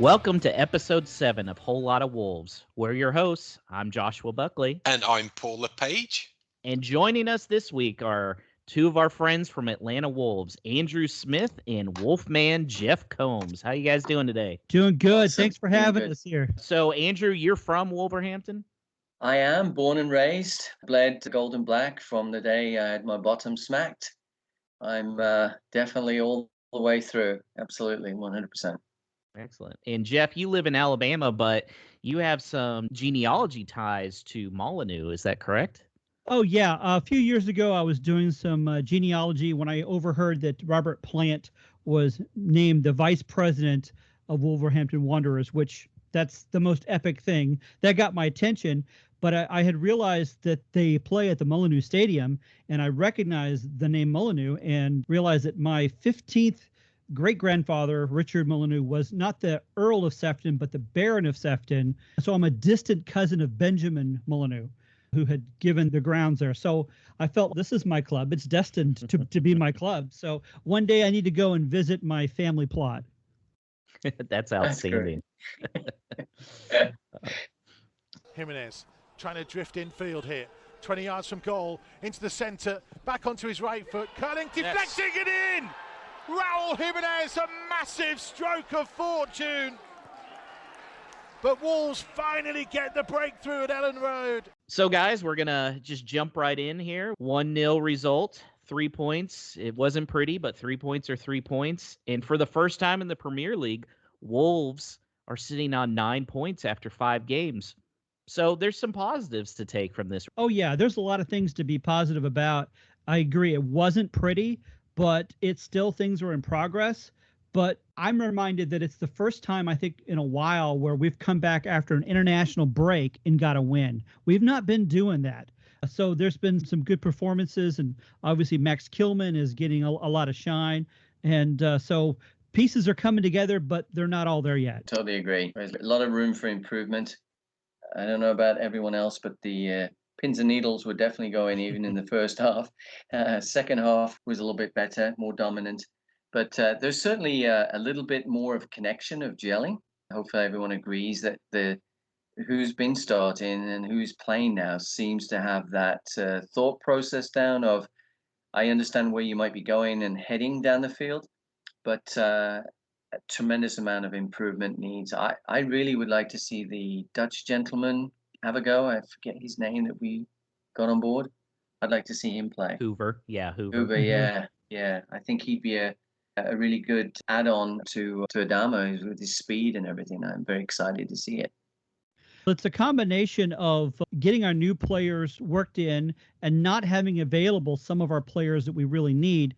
Welcome to episode 7 of Whole Lot of Wolves. We're your hosts. I'm Joshua Buckley. And I'm Paul LePage. And joining us this week are two of our friends from Atlanta Wolves, Andrew Smith and Wolfman Jeff Combs. How you guys doing today? Doing good. Awesome. Thanks for having us here. So, Andrew, you're from Wolverhampton? I am born and raised, bled gold and black from the day I had my bottom smacked. I'm definitely all the way through. Absolutely, 100%. Excellent. And Jeff, you live in Alabama, but you have some genealogy ties to Molyneux. Is that correct? Oh, yeah. A few years ago, I was doing some genealogy when I overheard that Robert Plant was named the vice president of Wolverhampton Wanderers, which that's the most epic thing. That got my attention. But I had realized that they play at the Molyneux Stadium, and I recognized the name Molyneux and realized that my 15th great-grandfather, Richard Molyneux, was not the Earl of Sefton, but the Baron of Sefton. So I'm a distant cousin of Benjamin Molyneux, who had given the grounds there. So I felt this is my club. It's destined to be my club. So one day I need to go and visit my family plot. That's outstanding. Jimenez trying to drift infield here. 20 yards from goal, into the centre, back onto his right foot, curling, deflecting it in! Raul Jimenez, a massive stroke of fortune. But Wolves finally get the breakthrough at Ellen Road. So, guys, we're going to just jump right in here. 1-0 result, 3 points. It wasn't pretty, but 3 points are 3 points. And for the first time in the Premier League, Wolves are sitting on 9 points after 5 games. So there's some positives to take from this. Oh, yeah, there's a lot of things to be positive about. I agree. It wasn't pretty, but it's still things are in progress. But I'm reminded that it's the first time, I think, in a while where we've come back after an international break and got a win. We've not been doing that. So there's been some good performances, and obviously Max Kilman is getting a lot of shine. And so pieces are coming together, but they're not all there yet. Totally agree. There's a lot of room for improvement. I don't know about everyone else, but the pins and needles were definitely going even in the first half. Second half was a little bit better, more dominant. But there's certainly a little bit more of connection, of gelling. Hopefully everyone agrees that who's been starting and who's playing now seems to have that thought process down of, I understand where you might be going and heading down the field, but a tremendous amount of improvement needs. I really would like to see the Dutch gentleman have a go. I forget his name that we got on board. I'd like to see him play. Hoover. Yeah, Hoover. Hoover, yeah. I think he'd be a really good add-on to Adamo with his speed and everything. I'm very excited to see it. It's a combination of getting our new players worked in and not having available some of our players that we really need.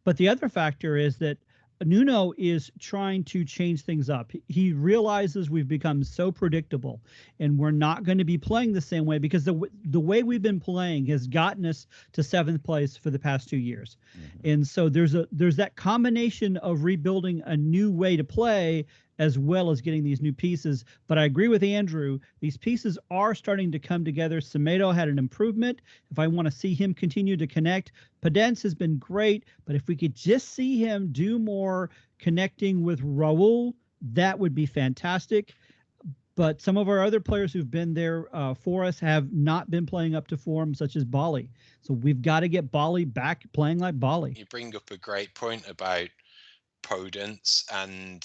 But the other factor is that Nuno is trying to change things up. He realizes we've become so predictable and we're not going to be playing the same way because the way we've been playing has gotten us to 7th place for the past 2 years. Mm-hmm. And so there's that combination of rebuilding a new way to play as well as getting these new pieces. But I agree with Andrew. These pieces are starting to come together. Semedo had an improvement. If I want to see him continue to connect, Padence has been great. But if we could just see him do more connecting with Raul, that would be fantastic. But some of our other players who've been there for us have not been playing up to form, such as Bali. So we've got to get Bali back playing like Bali. You bring up a great point about Podence, and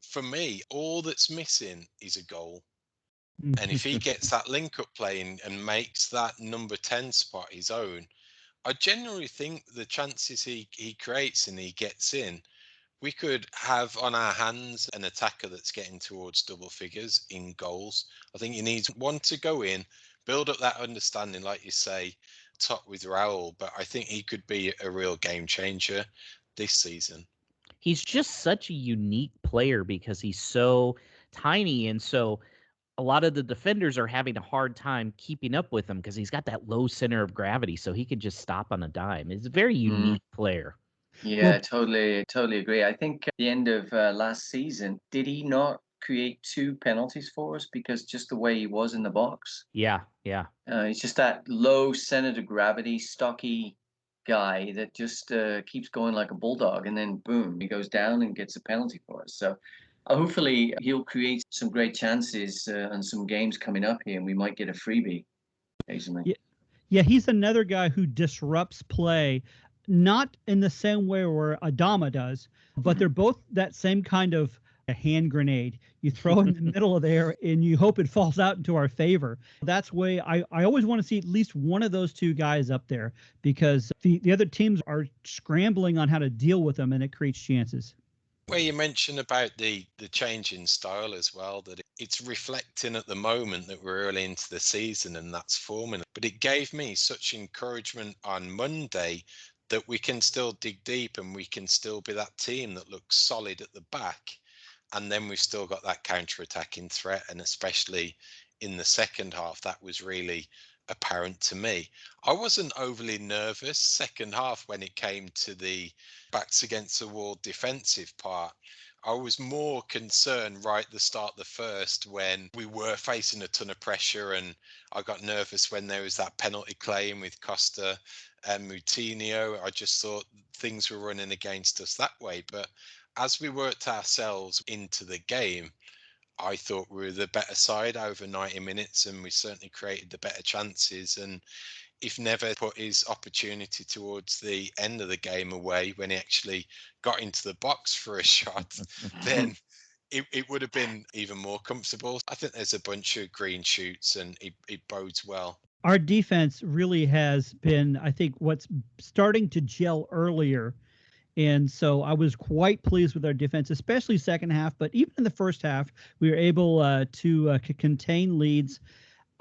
for me, all that's missing is a goal. And if he gets that link-up playing and makes that number 10 spot his own, I genuinely think the chances he creates and he gets in, we could have on our hands an attacker that's getting towards double figures in goals. I think he needs one to go in, build up that understanding, like you say, top with Raul. But I think he could be a real game changer this season. He's just such a unique player because he's so tiny, and so a lot of the defenders are having a hard time keeping up with him because he's got that low center of gravity, so he can just stop on a dime. He's a very unique player. Yeah, totally agree. I think at the end of last season, did he not create 2 penalties for us because just the way he was in the box? Yeah. He's just that low center of gravity, stocky guy that just keeps going like a bulldog, and then boom, he goes down and gets a penalty for us. So Hopefully, he'll create some great chances and some games coming up here, and we might get a freebie occasionally. Yeah, yeah, he's another guy who disrupts play, not in the same way where Adama does, but they're both that same kind of a hand grenade. You throw it in the middle of there and you hope it falls out into our favor. That's way I always want to see at least one of those two guys up there, because the other teams are scrambling on how to deal with them, and it creates chances. Well, you mentioned about the change in style as well, that it's reflecting at the moment that we're early into the season and that's forming. But it gave me such encouragement on Monday that we can still dig deep and we can still be that team that looks solid at the back. And then we've still got that counter-attacking threat, and especially in the second half, that was really apparent to me. I wasn't overly nervous second half when it came to the backs against the wall defensive part. I was more concerned right at the start of the first when we were facing a ton of pressure, and I got nervous when there was that penalty claim with Costa and Moutinho. I just thought things were running against us that way. But as we worked ourselves into the game, I thought we were the better side over 90 minutes, and we certainly created the better chances. And if Neves put his opportunity towards the end of the game away when he actually got into the box for a shot, then it would have been even more comfortable. I think there's a bunch of green shoots, and it bodes well. Our defense really has been, I think, what's starting to gel earlier. And so I was quite pleased with our defense, especially second half. But even in the first half, we were able to contain Leeds.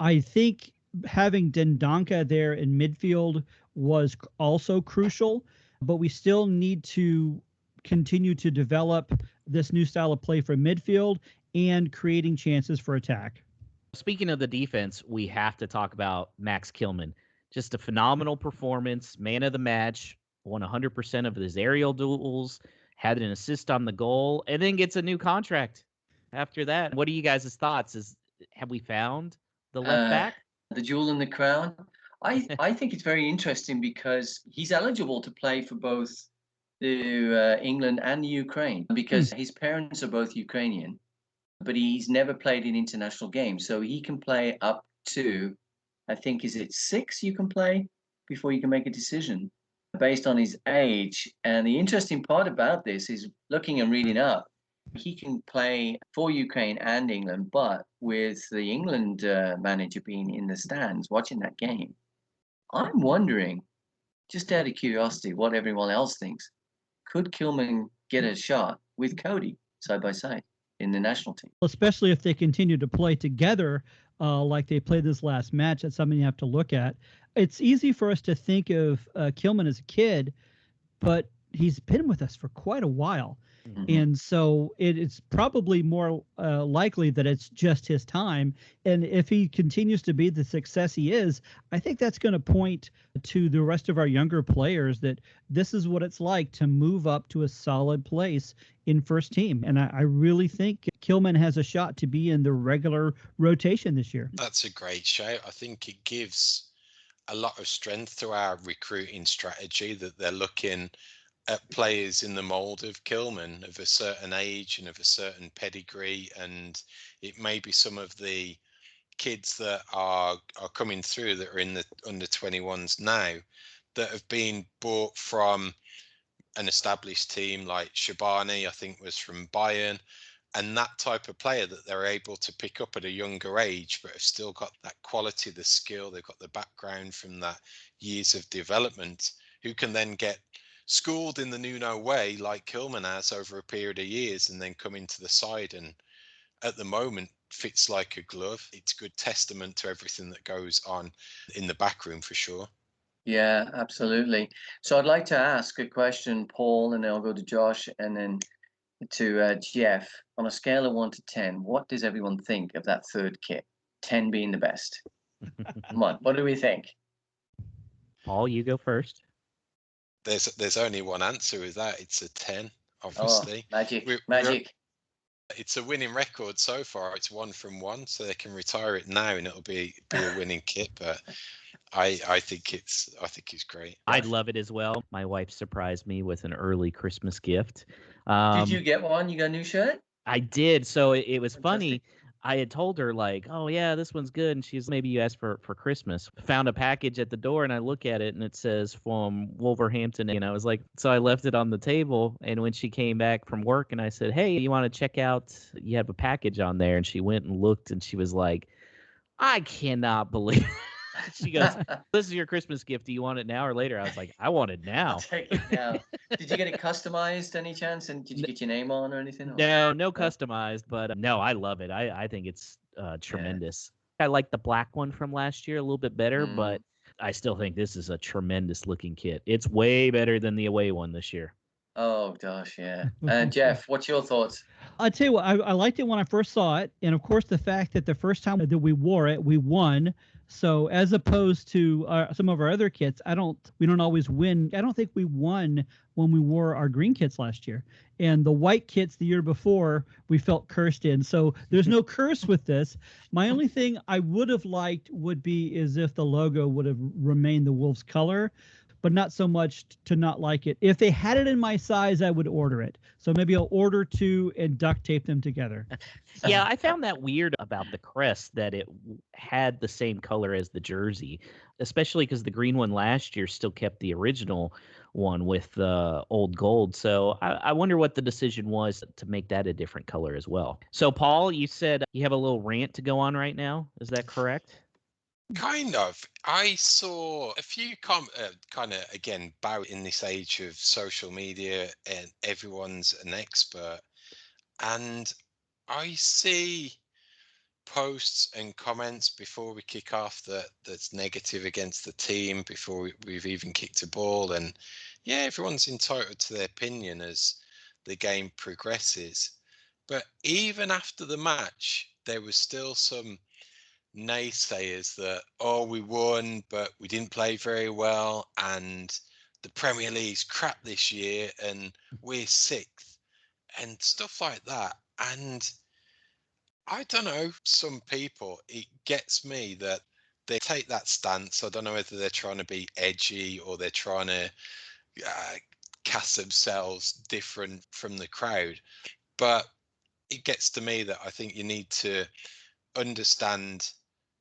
I think having Dendonka there in midfield was also crucial, but we still need to continue to develop this new style of play for midfield and creating chances for attack. Speaking of the defense, we have to talk about Max Kilman. Just a phenomenal performance, man of the match, won 100% of his aerial duels, had an assist on the goal, and then gets a new contract after that. What are you guys' thoughts? Have we found the left back? The jewel in the crown. I think it's very interesting because he's eligible to play for both the England and the Ukraine, because his parents are both Ukrainian, but he's never played in international games. So he can play up to, I think, is it 6 you can play before you can make a decision based on his age. And the interesting part about this is looking and reading up, he can play for Ukraine and England, but with the England manager being in the stands watching that game, I'm wondering, just out of curiosity, what everyone else thinks. Could Kilman get a shot with Cody side by side in the national team? Especially if they continue to play together like they played this last match. That's something you have to look at. It's easy for us to think of Kilman as a kid, but he's been with us for quite a while. Mm-hmm. And so it's probably more likely that it's just his time. And if he continues to be the success he is, I think that's going to point to the rest of our younger players that this is what it's like to move up to a solid place in first team. And I really think Kilman has a shot to be in the regular rotation this year. That's a great shout. I think it gives a lot of strength to our recruiting strategy that they're looking at players in the mold of Kilman, of a certain age and of a certain pedigree. And it may be some of the kids that are coming through that are in the under 21s now that have been bought from an established team like Shabani, I think was from Bayern, and that type of player that they're able to pick up at a younger age, but have still got that quality, the skill, they've got the background from that years of development, who can then get schooled in the Nuno way like Kilman has over a period of years and then come into the side, and at the moment fits like a glove. It's good testament to everything that goes on in the back room for sure. Yeah, absolutely. So I'd like to ask a question, Paul, and then I'll go to Josh and then to Jeff. On a scale of 1 to 10, what does everyone think of that third kit? 10 being the best. Come on, what do we think? Paul, you go first. There's only one answer with that. It's a 10, obviously. Oh, magic. It's a winning record so far. It's 1 from 1, so they can retire it now and it'll be a winning kit. But I think it's great. I'd love it as well. My wife surprised me with an early Christmas gift. Did you get one? You got a new shirt? I did. So it was Fantastic. funny. I had told her like, "Oh yeah, this one's good," and she's maybe you asked for Christmas. Found a package at the door, and I look at it, and it says from Wolverhampton. And I was like, so I left it on the table. And when she came back from work, and I said, "Hey, you want to check out? You have a package on there." And she went and looked, and she was like, "I cannot believe." She goes, "This is your Christmas gift. Do you want it now or later?" I was like, "I want it I'll now." take it now. Did you get it customized any chance? And did you get your name on or anything? Or? No, no No? customized, but no, I love it. I think it's Yeah. tremendous. I like the black one from last year a little bit better, Mm. but I still think this is a tremendous looking kit. It's way better than the away one this year. Oh gosh, yeah. And Jeff, what's your thoughts? I'll tell you what, I liked it when I first saw it. And of course, the fact that the first time that we wore it, we won. So as opposed to some of our other kits, we don't always win. I don't think we won when we wore our green kits last year. And the white kits the year before, we felt cursed in. So there's no curse with this. My only thing I would have liked would be is if the logo would have remained the Wolves color, but not so much to not like it. If they had it in my size, I would order it. So maybe I'll order two and duct tape them together. Yeah, I found that weird about the crest that it had the same color as the jersey, especially because the green one last year still kept the original one with the old gold. So I wonder what the decision was to make that a different color as well. So, Paul, you said you have a little rant to go on right now. Is that correct? Kind of. I saw a few kind of again about in this age of social media and everyone's an expert, and I see posts and comments before we kick off that's negative against the team before we've even kicked a ball, and yeah, everyone's entitled to their opinion as the game progresses. But even after the match, there was still some naysayers that, oh, we won, but we didn't play very well, and the Premier League's crap this year, and we're sixth, and stuff like that. And I don't know, some people, it gets me that they take that stance. I don't know whether they're trying to be edgy or they're trying to uh, cast themselves different from the crowd. But it gets to me that I think you need to understand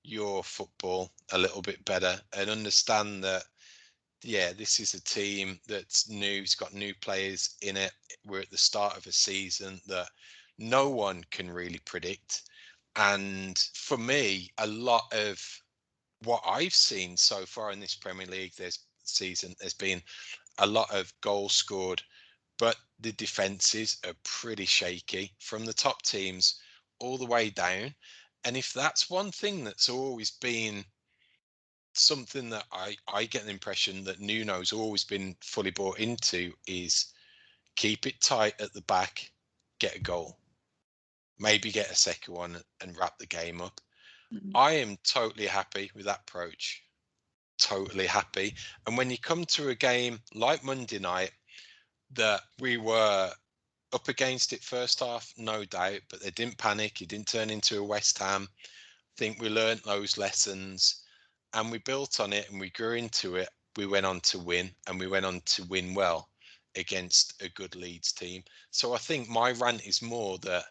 your football a little bit better and understand that, yeah, this is a team that's new, it's got new players in it. We're at the start of a season that no one can really predict. And for me, a lot of what I've seen so far in this Premier League this season, there's been a lot of goals scored, but the defenses are pretty shaky from the top teams all the way down. And if that's one thing that's always been something that I get the impression that Nuno's always been fully bought into is keep it tight at the back, get a goal, maybe get a second one and wrap the game up. I am totally happy with that approach. Totally happy. And when you come to a game like Monday night, that we were up against it first half, no doubt, but they didn't panic. It didn't turn into a West Ham. I think we learned those lessons and we built on it and we grew into it. We went on to win and we went on to win well against a good Leeds team. So I think my rant is more that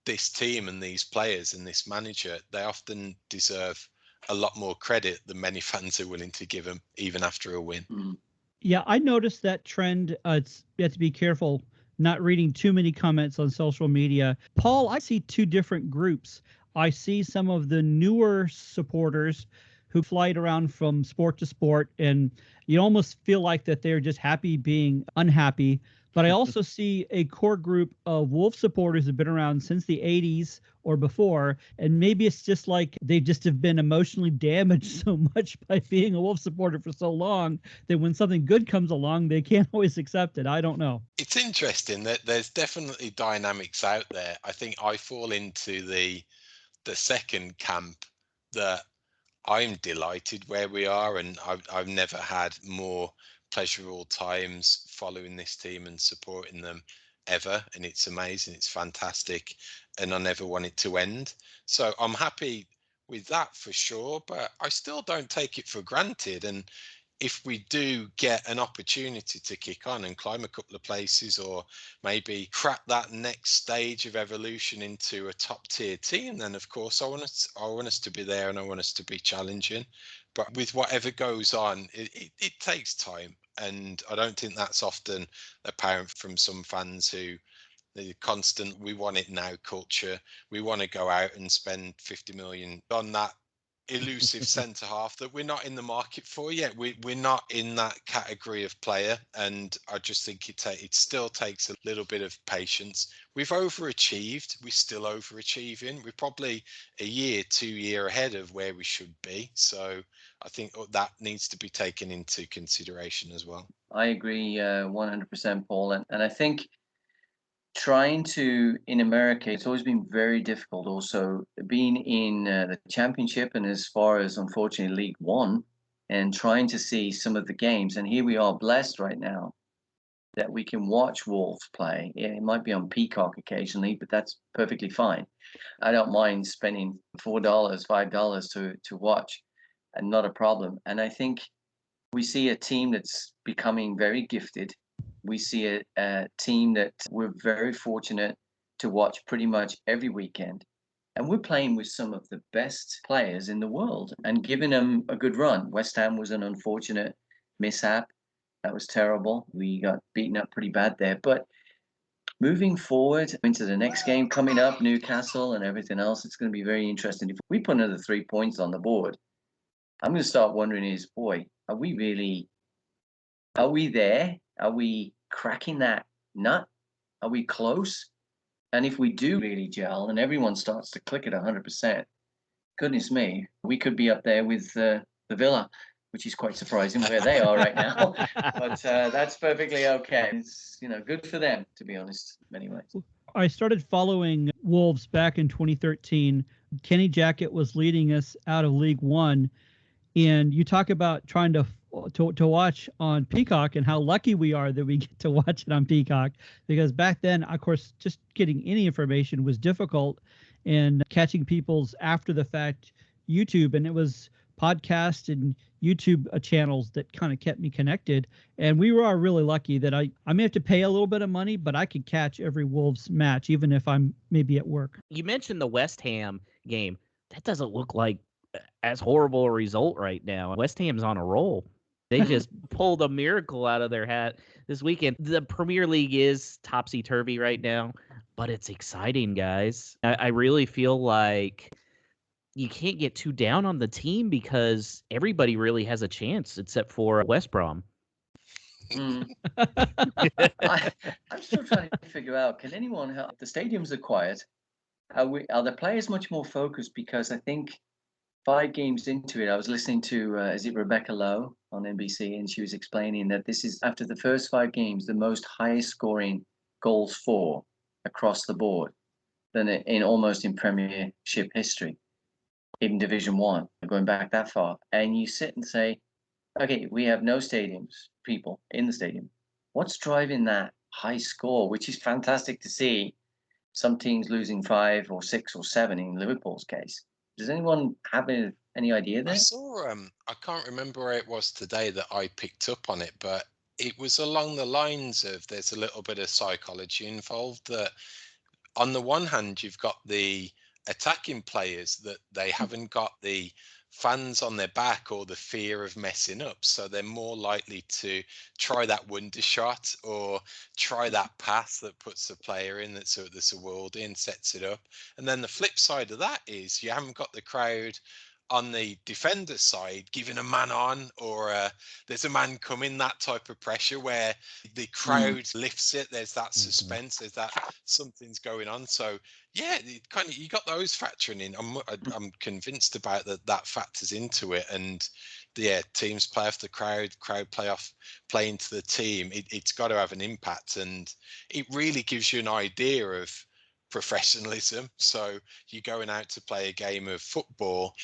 this team and these players and this manager, they often deserve a lot more credit than many fans are willing to give them, even after a win. Yeah, I noticed that trend. You have to be careful not reading too many comments on social media. Paul, I see two different groups. I see some of the newer supporters who fly around from sport to sport, and you almost feel like that they're just happy being unhappy. But I also see a core group of Wolf supporters that have been around since the 80s or before. And maybe it's just like they just have been emotionally damaged so much by being a Wolf supporter for so long that when something good comes along, they can't always accept it. I don't know. It's interesting that there's definitely dynamics out there. I think I fall into the second camp, that I'm delighted where we are, and I've never had more pleasurable times following this team and supporting them ever, and it's amazing, it's fantastic, and I never want it to end. So I'm happy with that for sure, but I still don't take it for granted. And if we do get an opportunity to kick on and climb a couple of places, or maybe crack that next stage of evolution into a top tier team, then of course I want us to be there, and I want us to be challenging. But with whatever goes on, it takes time, and I don't think that's often apparent from some fans who the constant "we want it now" culture. We want to go out and spend 50 million on that elusive centre half that we're not in the market for yet. We're not in that category of player, and I just think it still takes a little bit of patience. We've overachieved. We're still overachieving. We're probably a year, 2 year ahead of where we should be. So I think that needs to be taken into consideration as well. I agree 100%, Paul. And I think trying to, in America, it's always been very difficult. Also, being in the championship and as far as, unfortunately, League One, and trying to see some of the games. And here we are blessed right now that we can watch Wolves play. Yeah, it might be on Peacock occasionally, but that's perfectly fine. I don't mind spending $4, $5 to watch, and not a problem. And I think we see a team that's becoming very gifted. We see a team that we're very fortunate to watch pretty much every weekend. And we're playing with some of the best players in the world and giving them a good run. West Ham was an unfortunate mishap. That was terrible. We got beaten up pretty bad there. But moving forward into the next game coming up, Newcastle and everything else, it's going to be very interesting. If we put another 3 points on the board, I'm going to start wondering boy, are we there? Are we cracking that nut? Are we close? And if we do really gel and everyone starts to click at 100%, goodness me, we could be up there with the Villa, which is quite surprising where they are right now. But that's perfectly okay. It's good for them, to be honest, in many ways. I started following Wolves back in 2013. Kenny Jackett was leading us out of League One. And you talk about trying to watch on Peacock and how lucky we are that we get to watch it on Peacock, because back then, of course, just getting any information was difficult, and catching people's after the fact YouTube, and it was podcasts and YouTube channels that kind of kept me connected. And we were really lucky that I may have to pay a little bit of money, but I could catch every Wolves match, even if I'm maybe at work. You mentioned the West Ham game. That doesn't look like as horrible a result right now. West Ham's on a roll. They just pulled a miracle out of their hat this weekend. The Premier League is topsy-turvy right now, but it's exciting, guys. I really feel like you can't get too down on the team because everybody really has a chance except for West Brom. I'm still trying to figure out, can anyone help? The stadiums are quiet. Are the players much more focused? Because I think 5 games into it, I was listening to, is it Rebecca Lowe on NBC, and she was explaining that this is, after the first 5 games, the most highest scoring goals for across the board than in Premiership history, even Division 1, going back that far. And you sit and say, okay, we have no people in the stadium. What's driving that high score, which is fantastic to see? Some teams losing 5 or 6 or 7 in Liverpool's case. Does anyone have any idea there? I saw, I can't remember where it was today that I picked up on it, but it was along the lines of there's a little bit of psychology involved, that on the one hand, you've got the attacking players that they haven't got the fans on their back or the fear of messing up, so they're more likely to try that wonder shot or try that pass that puts the player in that's a world in, sets it up. And then the flip side of that is you haven't got the crowd on the defender side giving a man on, or there's a man coming, that type of pressure where the crowd lifts it. There's that suspense, there's that something's going on. So yeah, you got those factoring in. I'm convinced about that factors into it. And yeah, teams play off the crowd play into the team. It's got to have an impact, and it really gives you an idea of professionalism. So you're going out to play a game of football,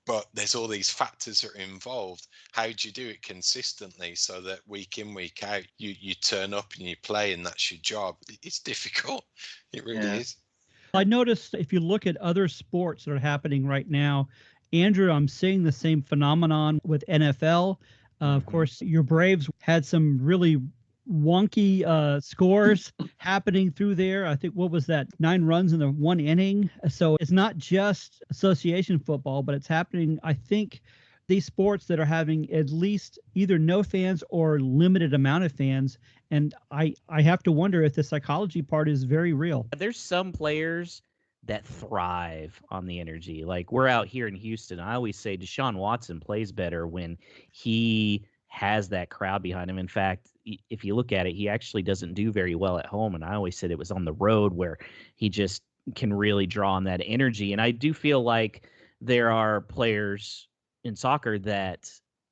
but there's all these factors that are involved. How do you do it consistently so that week in, week out, you turn up and you play, and that's your job? It's difficult. It really is. I noticed if you look at other sports that are happening right now, Andrew, I'm seeing the same phenomenon with NFL. Of course, your Braves had some really wonky scores happening through there. I think, what was that, 9 runs in the 1 inning? So it's not just association football, but it's happening, I think, these sports that are having at least either no fans or limited amount of fans. And I have to wonder if the psychology part is very real. There's some players that thrive on the energy. Like, we're out here in Houston. I always say Deshaun Watson plays better when he has that crowd behind him. In fact, if you look at it, he actually doesn't do very well at home. And I always said it was on the road where he just can really draw on that energy. And I do feel there are players in soccer that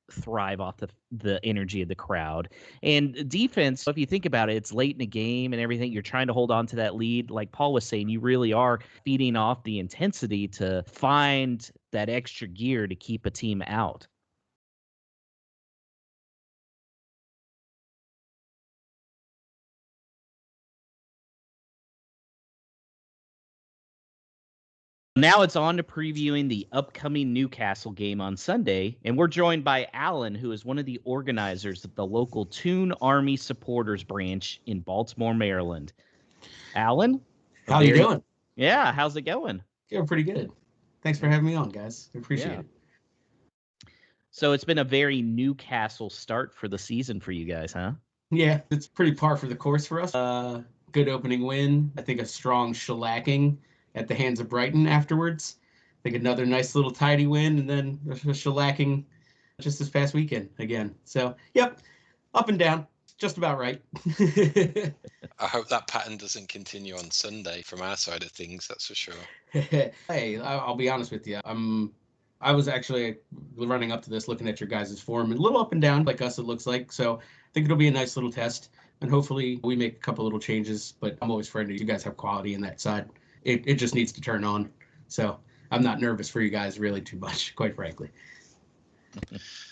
thrive off the energy of the crowd. And defense, if you think about it, it's late in the game and everything. You're trying to hold on to that lead. Like Paul was saying, you really are feeding off the intensity to find that extra gear to keep a team out. Now it's on to previewing the upcoming Newcastle game on Sunday, and we're joined by Alan, who is one of the organizers of the local Toon Army Supporters Branch in Baltimore, Maryland. Alan? How you doing? Yeah, how's it going? Doing pretty good. Thanks for having me on, guys. I appreciate it. So it's been a very Newcastle start for the season for you guys, huh? Yeah, it's pretty par for the course for us. Good opening win. I think a strong shellacking at the hands of Brighton afterwards. I think another nice little tidy win, and then a shellacking just this past weekend again. So, yep, up and down, just about right. I hope that pattern doesn't continue on Sunday from our side of things, that's for sure. Hey, I'll be honest with you. I was actually running up to this, looking at your guys' form, and a little up and down, like us, it looks like. So I think it'll be a nice little test, and hopefully we make a couple little changes. But I'm always friendly. You guys have quality in that side. It just needs to turn on. So I'm not nervous for you guys really too much, quite frankly.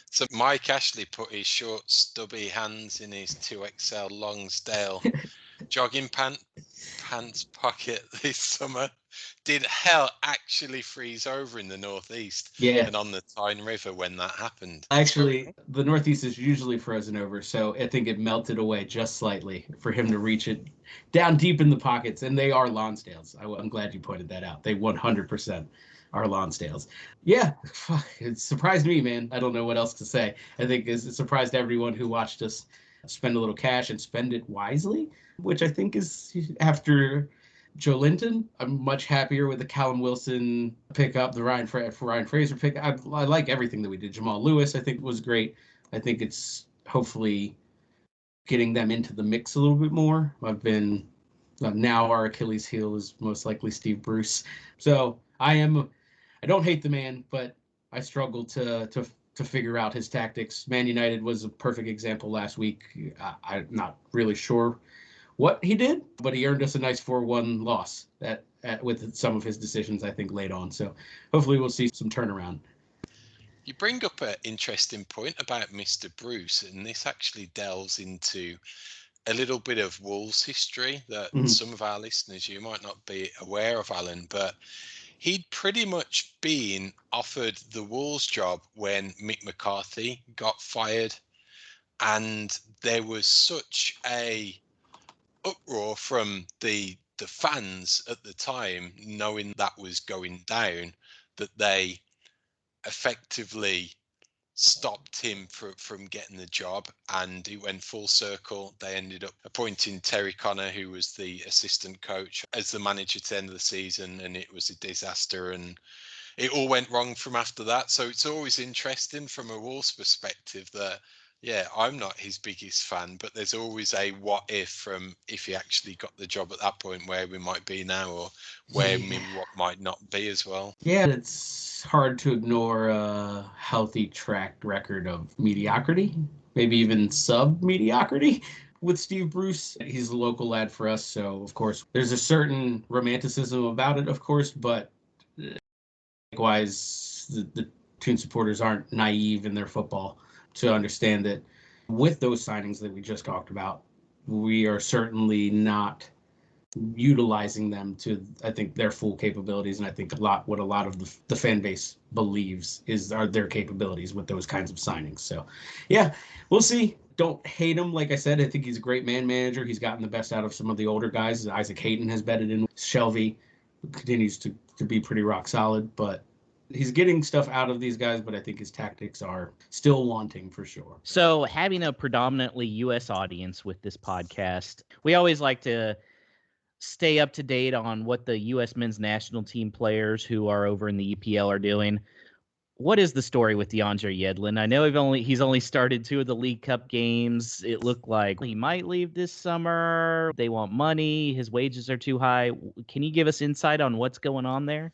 So Mike Ashley put his short, stubby hands in his 2XL Longsdale jogging pants pocket this summer. Did hell actually freeze over in the northeast? Yeah. And on the Tyne River when that happened? Actually, the northeast is usually frozen over, so I think it melted away just slightly for him to reach it down deep in the pockets, and they are Lonsdales. I'm glad you pointed that out. They 100% are Lonsdales. Yeah, it surprised me, man. I don't know what else to say. I think it surprised everyone who watched us spend a little cash and spend it wisely, which I think is after Joe Linton. I'm much happier with the Callum Wilson pickup, the Ryan Fraser pick. I like everything that we did. Jamal Lewis, I think, was great. I think it's hopefully getting them into the mix a little bit more. Now our Achilles heel is most likely Steve Bruce. So I don't hate the man, but I struggle to figure out his tactics. Man United was a perfect example last week. I'm not really sure what he did, but he earned us a nice 4-1 loss with some of his decisions, I think, late on. So hopefully we'll see some turnaround. You bring up an interesting point about Mr. Bruce, and this actually delves into a little bit of Wolves history that some of our listeners, you might not be aware of, Alan, but he'd pretty much been offered the Wolves job when Mick McCarthy got fired, and there was such a uproar from the fans at the time, knowing that was going down, that they effectively stopped him from getting the job, and he went full circle. They ended up appointing Terry Connor, who was the assistant coach, as the manager at the end of the season, and it was a disaster, and it all went wrong from after that. So it's always interesting from a Wolves perspective that, yeah, I'm not his biggest fan, but there's always a what if from if he actually got the job at that point, where we might be now, or where maybe what might not be as well. Yeah, it's hard to ignore a healthy track record of mediocrity, maybe even sub-mediocrity with Steve Bruce. He's a local lad for us, so of course there's a certain romanticism about it, of course, but likewise the Toon supporters aren't naive in their football to understand that with those signings that we just talked about, we are certainly not utilizing them to, I think, their full capabilities. And I think what a lot of the fan base believes are their capabilities with those kinds of signings. So, yeah, we'll see. Don't hate him. Like I said, I think he's a great man manager. He's gotten the best out of some of the older guys. Isaac Hayden has bedded in. Shelby continues to be pretty rock solid, but he's getting stuff out of these guys, but I think his tactics are still wanting for sure. So having a predominantly U.S. audience with this podcast, we always like to stay up to date on what the U.S. men's national team players who are over in the EPL are doing. What is the story with DeAndre Yedlin? I know he's only started 2 of the League Cup games. It looked like he might leave this summer. They want money. His wages are too high. Can you give us insight on what's going on there?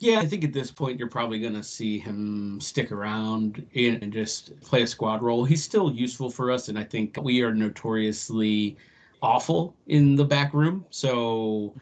Yeah, I think at this point you're probably going to see him stick around and just play a squad role. He's still useful for us, and I think we are notoriously awful in the back room. So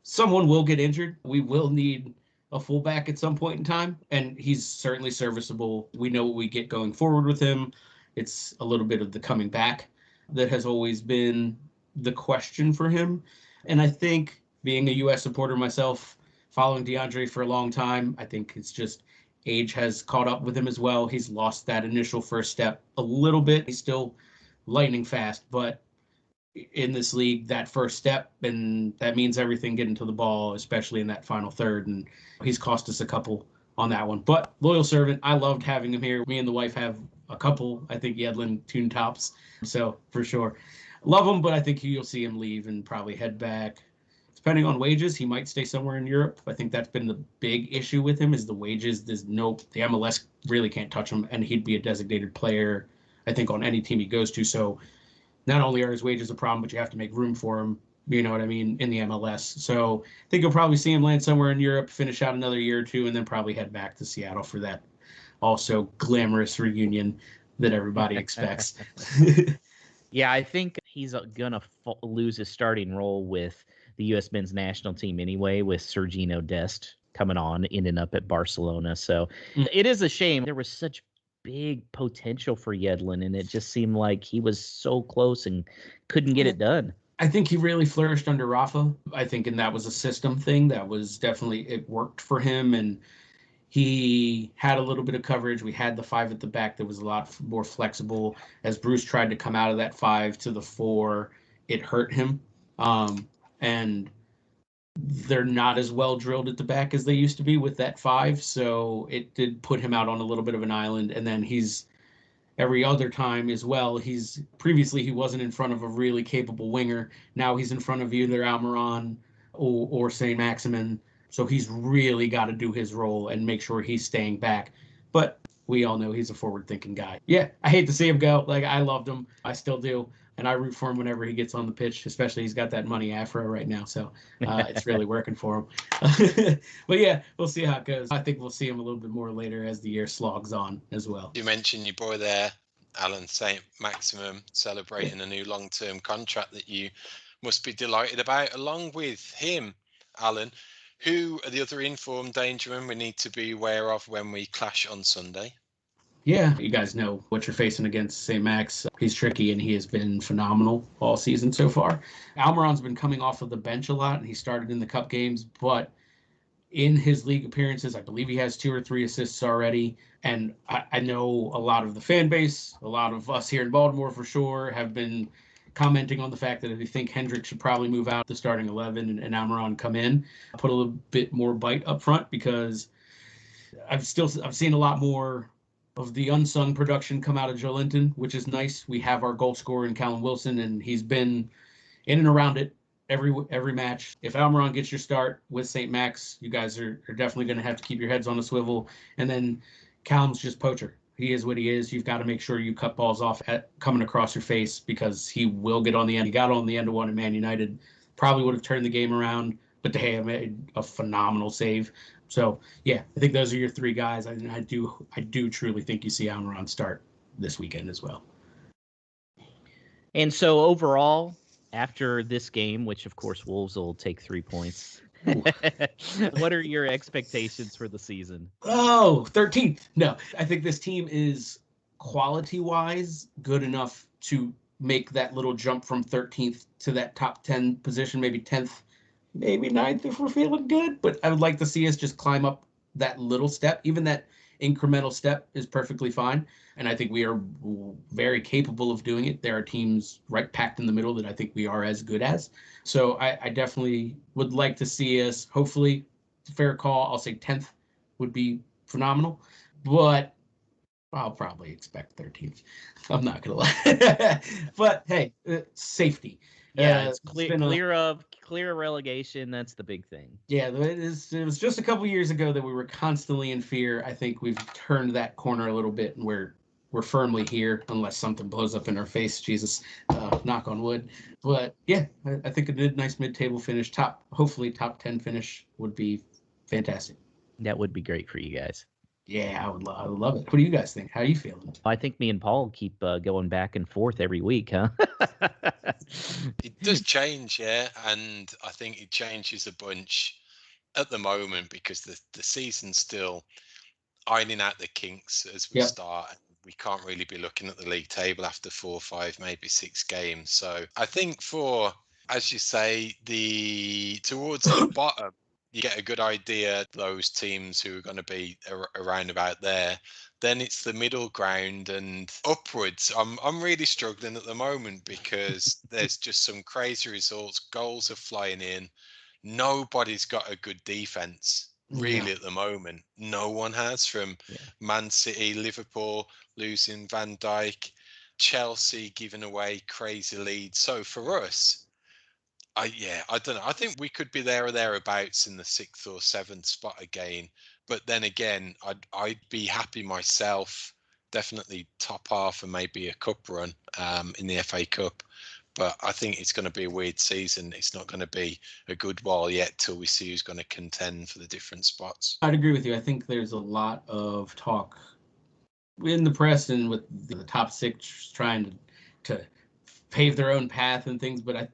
someone will get injured. We will need a fullback at some point in time, and he's certainly serviceable. We know what we get going forward with him. It's a little bit of the coming back that has always been the question for him. And I think, being a U.S. supporter myself, following DeAndre for a long time, I think it's just age has caught up with him as well. He's lost that initial first step a little bit. He's still lightning fast, but in this league, that first step, and that means everything getting to the ball, especially in that final third. And he's cost us a couple on that one. But loyal servant, I loved having him here. Me and the wife have a couple, I think, Yedlin tune tops. So for sure, love him, but I think you'll see him leave and probably head back. Depending on wages, he might stay somewhere in Europe. I think that's been the big issue with him is the wages. The MLS really can't touch him, and he'd be a designated player, I think, on any team he goes to. So not only are his wages a problem, but you have to make room for him, you know what I mean, in the MLS. So I think you'll probably see him land somewhere in Europe, finish out another year or two, and then probably head back to Seattle for that also glamorous reunion that everybody expects. Yeah, I think he's going to lose his starting role with the U.S. men's national team anyway, with Sergiño Dest coming on, ending up at Barcelona. So It is a shame. There was such big potential for Yedlin, and it just seemed like he was so close and couldn't get it done. I think he really flourished under Rafa. I think, and that was a system thing. That was definitely, it worked for him, and he had a little bit of coverage. We had the 5 at the back that was a lot more flexible. As Bruce tried to come out of that 5 to the 4, it hurt him. And they're not as well drilled at the back as they used to be with that 5. So it did put him out on a little bit of an island. And then he's every other time as well. Previously he wasn't in front of a really capable winger. Now he's in front of either Almiron or St. Maximin. So he's really got to do his role and make sure he's staying back. But we all know he's a forward-thinking guy. Yeah, I hate to see him go. Like, I loved him. I still do. And I root for him whenever he gets on the pitch, especially he's got that money afro right now. So it's really working for him. But yeah, we'll see how it goes. I think we'll see him a little bit more later as the year slogs on as well. You mentioned your boy there, Alan St. Maximum, celebrating a new long-term contract that you must be delighted about. Along with him, Alan, who are the other informed dangermen we need to be aware of when we clash on Sunday? Yeah, you guys know what you're facing against St. Max. He's tricky, and he has been phenomenal all season so far. Almiron's been coming off of the bench a lot, and he started in the cup games, but in his league appearances, I believe he has 2 or 3 assists already. And I know a lot of the fan base, a lot of us here in Baltimore for sure, have been commenting on the fact that they think Hendrick should probably move out the starting 11 and Almiron come in, put a little bit more bite up front, because I've seen a lot more of the unsung production come out of Joelinton, which is nice. We have our goal scorer in Callum Wilson, and he's been in and around it every match. If Almiron gets your start with St. Max, you guys are definitely going to have to keep your heads on a swivel. And then Callum's just poacher. He is what he is. You've got to make sure you cut balls off coming across your face, because he will get on the end. He got on the end of one at Man United. Probably would have turned the game around, but De Gea made a phenomenal save. So, yeah, I think those are your 3 guys. I do truly think you see Almiron start this weekend as well. And so overall, after this game, which of course Wolves will take 3 points, what are your expectations for the season? Oh, 13th. No, I think this team is quality-wise good enough to make that little jump from 13th to that top 10 position, maybe 10th maybe 9th if we're feeling good. But I would like to see us just climb up that little step. Even that incremental step is perfectly fine. And I think we are very capable of doing it. There are teams right packed in the middle that I think we are as good as. So I definitely would like to see us, hopefully, fair call, I'll say 10th would be phenomenal. But I'll probably expect 13th. I'm not going to lie. But hey, safety. Yeah, it's been clear of relegation. That's the big thing. Yeah, it was just a couple years ago that we were constantly in fear. I think we've turned that corner a little bit, and we're firmly here, unless something blows up in our face. Jesus, knock on wood. But yeah, I think a nice mid-table finish, hopefully top 10 finish would be fantastic. That would be great for you guys. Yeah, I would love it. What do you guys think? How are you feeling? I think me and Paul keep going back and forth every week, huh? It does change, yeah, and I think it changes a bunch at the moment because the season's still ironing out the kinks as we start. We can't really be looking at the league table after 4, 5, maybe 6 games. So I think for, as you say, towards the bottom, you get a good idea those teams who are going to be around about there. Then it's the middle ground and upwards. I'm really struggling at the moment because there's just some crazy results. Goals are flying in. Nobody's got a good defense really at the moment. No one has, from Man City, Liverpool losing Van Dijk, Chelsea giving away crazy leads. So for us, I don't know. I think we could be there or thereabouts in the 6th or 7th spot again. But then again, I'd be happy myself. Definitely top half and maybe a cup run in the FA Cup. But I think it's going to be a weird season. It's not going to be a good while yet till we see who's going to contend for the different spots. I'd agree with you. I think there's a lot of talk in the press and with the top 6 trying to pave their own path and things. But I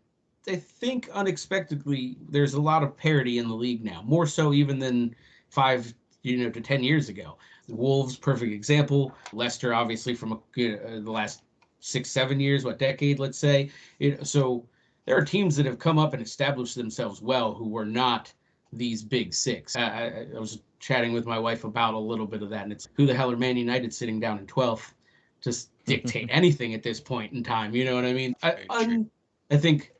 think unexpectedly there's a lot of parity in the league now, more so even than 5 to 10 years ago. The Wolves, perfect example. Leicester, obviously, from the last 6-7 years, decade, let's say. So there are teams that have come up and established themselves well who were not these big 6. I was chatting with my wife about a little bit of that, and it's who the hell are Man United sitting down in 12th just dictate anything at this point in time? You know what I mean? I think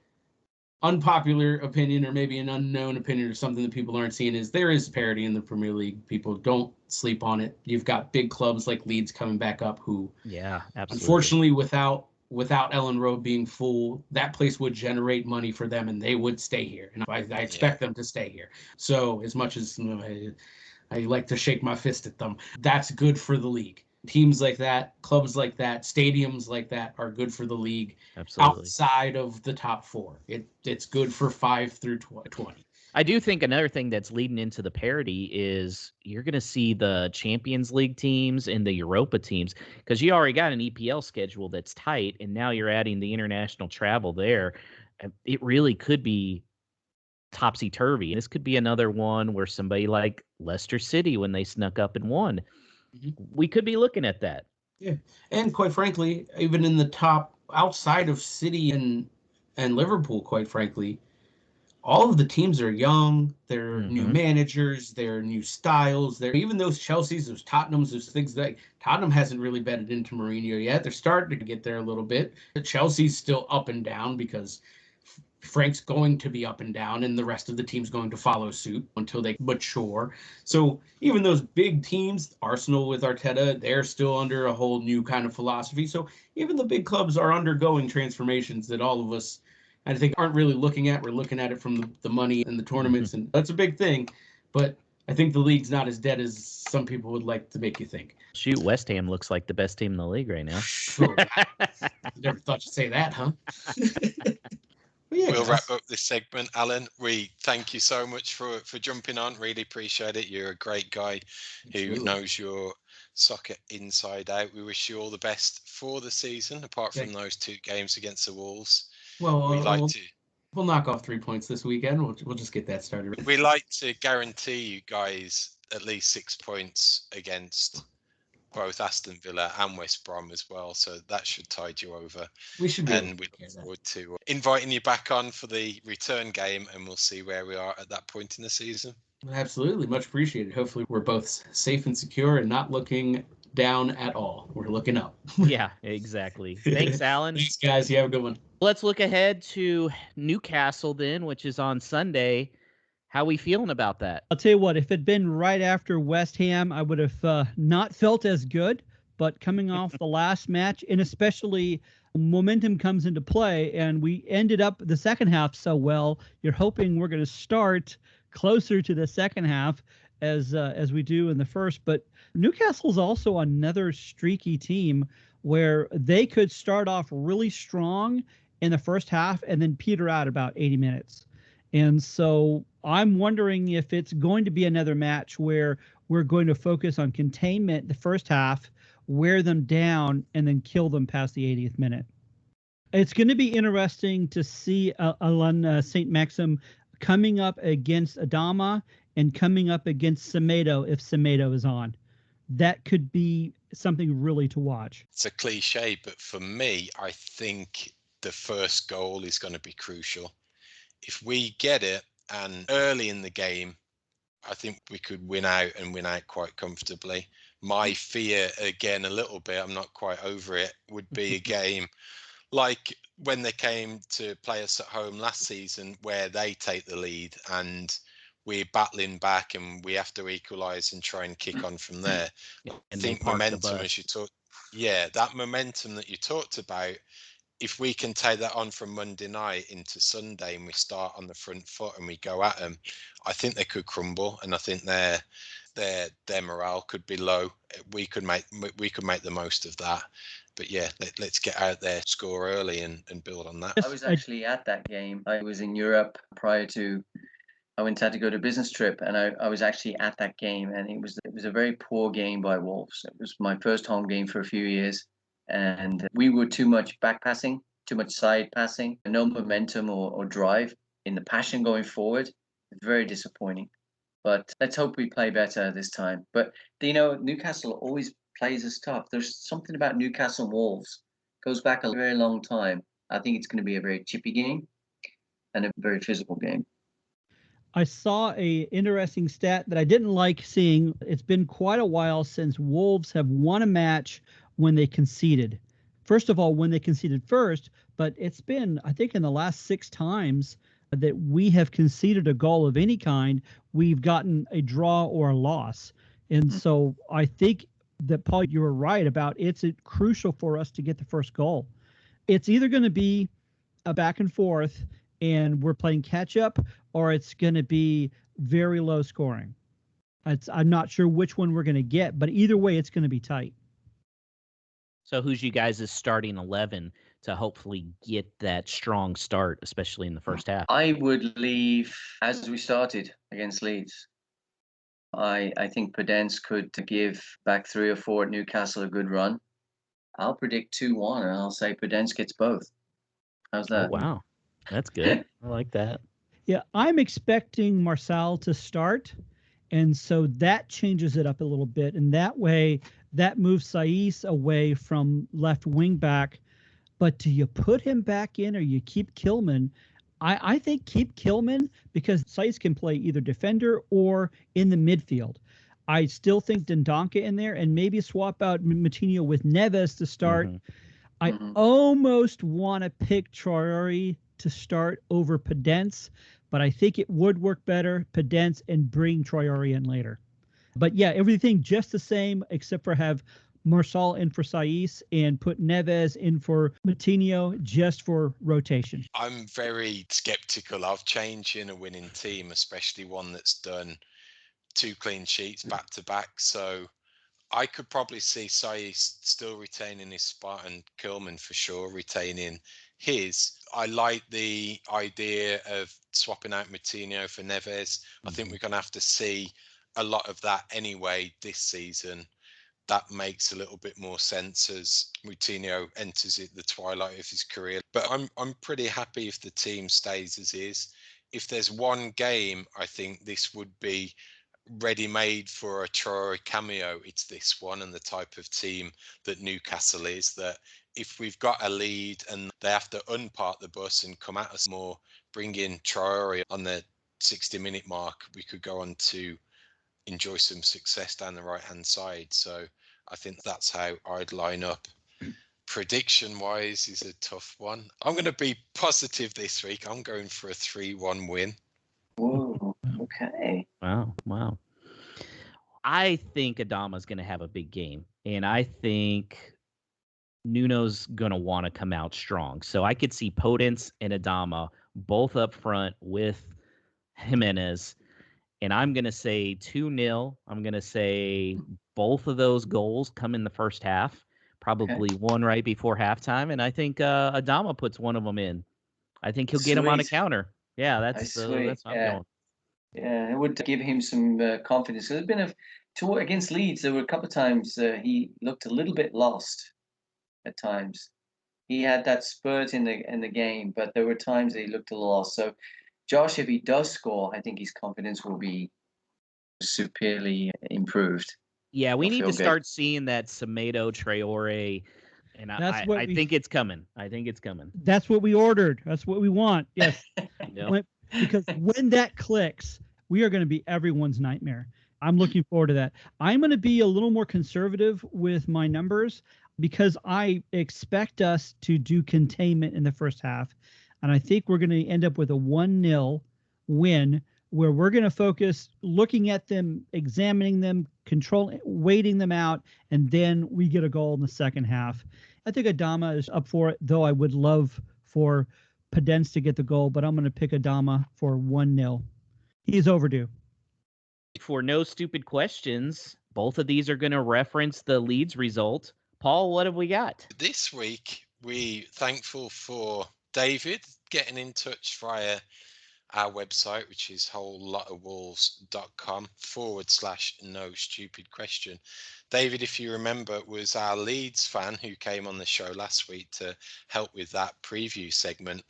unpopular opinion, or maybe an unknown opinion, or something that people aren't seeing, is there is parity in the Premier League. People don't sleep on it. You've got big clubs like Leeds coming back up who, absolutely. Unfortunately, without Ellen Road being full, that place would generate money for them and they would stay here. And I expect them to stay here. So as much as I like to shake my fist at them, that's good for the league. Teams like that, clubs like that, stadiums like that are good for the league. Absolutely. Outside of the top 4. It's good for 5 through 20. I do think another thing that's leading into the parity is you're going to see the Champions League teams and the Europa teams, because you already got an EPL schedule that's tight, and now you're adding the international travel there. It really could be topsy-turvy. This could be another one where somebody like Leicester City, when they snuck up and won, we could be looking at that. Yeah, and quite frankly, even in the top, outside of City and Liverpool, quite frankly, all of the teams are young. They're new managers. They're new styles. They're even those Chelseas, those Tottenhams, those things that Tottenham hasn't really bedded into Mourinho yet. They're starting to get there a little bit. The Chelsea's still up and down because Frank's going to be up and down, and the rest of the team's going to follow suit until they mature. So even those big teams, Arsenal with Arteta, they're still under a whole new kind of philosophy. So even the big clubs are undergoing transformations that all of us, I think, aren't really looking at. We're looking at it from the money and the tournaments, and that's a big thing. But I think the league's not as dead as some people would like to make you think. Shoot, West Ham looks like the best team in the league right now. Never thought you'd say that, huh? We'll wrap up this segment, Alan. We thank you so much for jumping on. Really appreciate it. You're a great guy who knows your soccer inside out. We wish you all the best for the season, apart from those 2 games against the Wolves. Well, we'll knock off 3 points this weekend. We'll just get that started. We like to guarantee you guys at least 6 points against both Aston Villa and West Brom as well. So that should tide you over. We should be able And to we take care look of that. forward to inviting you back on for the return game, and we'll see where we are at that point in the season. Absolutely. Much appreciated. Hopefully we're both safe and secure and not looking down at all. We're looking up. Yeah, exactly. Thanks, Alan. Thanks, guys. You have a good one. Let's look ahead to Newcastle then, which is on Sunday. How we feeling about that? I'll tell you what, if it had been right after West Ham, I would have not felt as good. But coming off the last match, and especially momentum comes into play, and we ended up the second half so well, you're hoping we're going to start closer to the second half as we do in the first. But Newcastle's also another streaky team where they could start off really strong in the first half and then peter out about 80 minutes. And so I'm wondering if it's going to be another match where we're going to focus on containment the first half, wear them down, and then kill them past the 80th minute. It's going to be interesting to see Alan St. Maxim coming up against Adama and coming up against Semedo if Semedo is on. That could be something really to watch. It's a cliche, but for me, I think the first goal is going to be crucial. If we get it and early in the game, I think we could win out and win out quite comfortably. My fear, again, a little bit, I'm not quite over it, would be a game like when they came to play us at home last season, where they take the lead and we're battling back and we have to equalise and try and kick on from there. And I think momentum, as you talked, that momentum that you talked about, if we can take that on from Monday night into Sunday and we start on the front foot and we go at them, I think they could crumble, and I think their morale could be low. We could make the most of that. But yeah, let's get out there, score early, and build on that. I was actually at that game. I was in Europe prior to. I had to go to a business trip, and I was actually at that game, and it was a very poor game by Wolves. It was my first home game for a few years, and we were too much back passing, too much side passing, no momentum or drive in the passion going forward. Very disappointing. But let's hope we play better this time. But Newcastle always plays us tough. There's something about Newcastle and Wolves. Goes back a very long time. I think it's going to be a very chippy game and a very physical game. I saw a interesting stat that I didn't like seeing. It's been quite a while since Wolves have won a match when they conceded. First of all, when they conceded first, but it's been, I think, in the last 6 times that we have conceded a goal of any kind, we've gotten a draw or a loss. And so I think that, Paul, you were right about it's crucial for us to get the first goal. It's either going to be a back and forth and we're playing catch up, or it's going to be very low scoring. I'm not sure which one we're going to get, but either way, it's going to be tight. So who's you guys' starting 11 to hopefully get that strong start, especially in the first half? I would leave as we started against Leeds. I think Podence could give back 3 or 4 at Newcastle a good run. I'll predict 2-1, and I'll say Podence gets both. How's that? Oh, wow. That's good. I like that. Yeah, I'm expecting Marçal to start, and so that changes it up a little bit. And that way, that moves Saiss away from left wing back. But do you put him back in or you keep Kilman? I think keep Kilman because Saiss can play either defender or in the midfield. I still think Dendonka in there and maybe swap out Moutinho with Neves to start. I almost want to pick Traoré to start over Podence, but I think it would work better, Podence, and bring Traoré in later. But yeah, everything just the same except for have Marçal in for Saiss and put Neves in for Moutinho just for rotation. I'm very skeptical of changing a winning team, especially one that's done 2 clean sheets back to back. So I could probably see Saiss still retaining his spot and Kilman for sure retaining his. I like the idea of swapping out Moutinho for Neves. I think we're going to have to see a lot of that anyway this season. That makes a little bit more sense as Moutinho enters the twilight of his career. But I'm pretty happy if the team stays as is. If there's one game, I think this would be ready-made for a Traore cameo. It's this one, and the type of team that Newcastle is, that if we've got a lead and they have to unpark the bus and come at us more, bring in Traore on the 60-minute mark, we could go on to enjoy some success down the right-hand side. So I think that's how I'd line up. Prediction-wise is a tough one. I'm going to be positive this week. I'm going for a 3-1 win. Whoa, okay. Wow. I think Adama's going to have a big game, and I think Nuno's going to want to come out strong. So I could see Podence and Adama both up front with Jimenez, and I'm going to say 2-0. I'm going to say both of those goals come in the first half, probably one right before halftime, and I think Adama puts one of them in. I think he'll get him on a counter. Yeah, that's how I'm going. Yeah, it would give him some confidence. There's been against Leeds. There were a couple of times he looked a little bit lost. At times, he had that spurt in the game, but there were times that he looked a little lost. So, Josh, if he does score, I think his confidence will be superiorly improved. Yeah, we need to start seeing that Semedo Traore. And I think it's coming. That's what we ordered. That's what we want. Yes. Because when that clicks, we are going to be everyone's nightmare. I'm looking forward to that. I'm going to be a little more conservative with my numbers because I expect us to do containment in the first half. And I think we're going to end up with a 1-0 win where we're going to focus looking at them, examining them, waiting them out, and then we get a goal in the second half. I think Adama is up for it, though I would love for Podence to get the goal, but I'm going to pick Adama for 1-0. He's overdue. For no stupid questions, both of these are going to reference the Leeds result. Paul, what have we got? This week, we're thankful for David getting in touch via our website, which is wholelotofwolves.com/no stupid question. David, if you remember, was our Leeds fan who came on the show last week to help with that preview segment.